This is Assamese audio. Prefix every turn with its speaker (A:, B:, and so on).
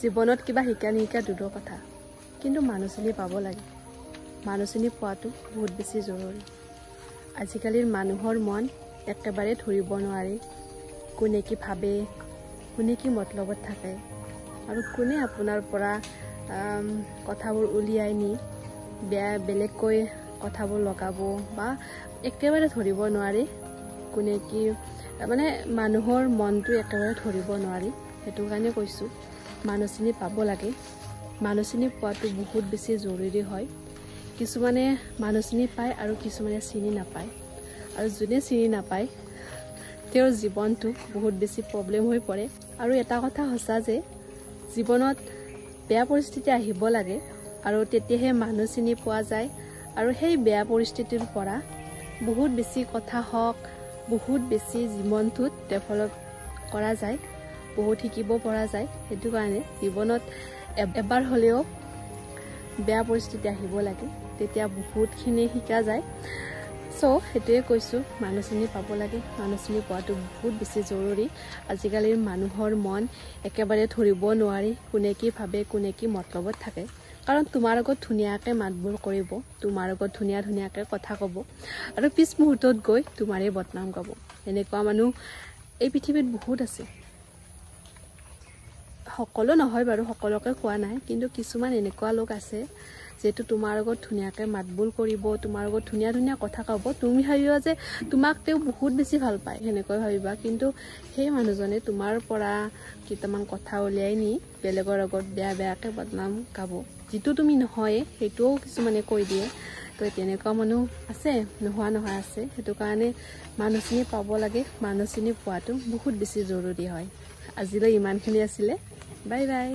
A: জীৱনত কিবা শিকা নিশিকা দূৰৰ কথা, কিন্তু মানুহ চিনি পাব লাগে। মানুহ চিনি পোৱাটো বহুত বেছি জৰুৰী। আজিকালিৰ মানুহৰ মন একেবাৰে ধৰিব নোৱাৰি। কোনে কি ভাবে, কোনে কি মতলবত থাকে, আৰু কোনে আপোনাৰ পৰা কথাবোৰ উলিয়াই নি বেলেগকৈ কথাবোৰ লগাব বা একেবাৰে ধৰিব নোৱাৰি। কোনে কি মানে মানুহৰ মনটো একেবাৰে ধৰিব নোৱাৰি। সেইটো কাৰণে কৈছোঁ মানুহ চিনি পাব লাগে। মানুহ চিনি পোৱাটো বহুত বেছি জৰুৰী হয়। কিছুমানে মানুহ চিনি পায় আৰু কিছুমানে চিনি নাপায়, আৰু যোনে চিনি নাপায় তেওঁৰ জীৱনটো বহুত বেছি প্ৰব্লেম হৈ পৰে। আৰু এটা কথা সঁচা যে জীৱনত বেয়া পৰিস্থিতি আহিব লাগে, আৰু তেতিয়াহে মানুহ চিনি পোৱা যায়। আৰু সেই বেয়া পৰিস্থিতিৰ পৰা বহুত বেছি কথা হওক, বহুত বেছি জীৱনটোত ডেভেলপ কৰা যায়, বহুত শিকিব পৰা যায়। সেইটো কাৰণে জীৱনত এবাৰ হ'লেও বেয়া পৰিস্থিতি আহিব লাগে, তেতিয়া বহুতখিনি শিকা যায়। সেইটোৱে কৈছোঁ, মানুহ চিনি পাব লাগে। মানুহ চিনি পোৱাটো বহুত বেছি জৰুৰী। আজিকালিৰ মানুহৰ মন একেবাৰে ধৰিব নোৱাৰি। কোনে কি ভাবে, কোনে কি মতলবত থাকে। কাৰণ তোমাৰ আগত ধুনীয়াকৈ মাতবোৰ কৰিব, তোমাৰ আগত ধুনীয়াকৈ কথা ক'ব, আৰু পিছ মুহূৰ্তত গৈ তোমাৰেই বদনাম গাব। এনেকুৱা মানুহ এই পৃথিৱীত বহুত আছে। সকলো নহয় বাৰু, সকলোকে কোৱা নাই, কিন্তু কিছুমান এনেকুৱা লোক আছে যিহেতু তোমাৰ আগত ধুনীয়াকৈ মাতবোৰ কৰিব, তোমাৰ আগত ধুনীয়া কথা ক'ব। তুমি ভাবিবা যে তোমাক তেওঁ বহুত বেছি ভাল পায়, সেনেকৈ ভাবিবা। কিন্তু সেই মানুহজনে তোমাৰ পৰা কেইটামান কথা উলিয়াই নি বেলেগৰ আগত বেয়াকৈ বদনাম গাব। যিটো তুমি নহয়ে সেইটোও কিছুমানে কৈ দিয়ে। তেনেকুৱা মানুহ আছে, নোহোৱা নহয় আছে। সেইটো কাৰণে মানুহ চিনি পাব লাগে। মানুহ চিনি পোৱাটো বহুত বেছি জৰুৰী হয়। আজিলৈ ইমানখিনি আছিলে। Bye bye.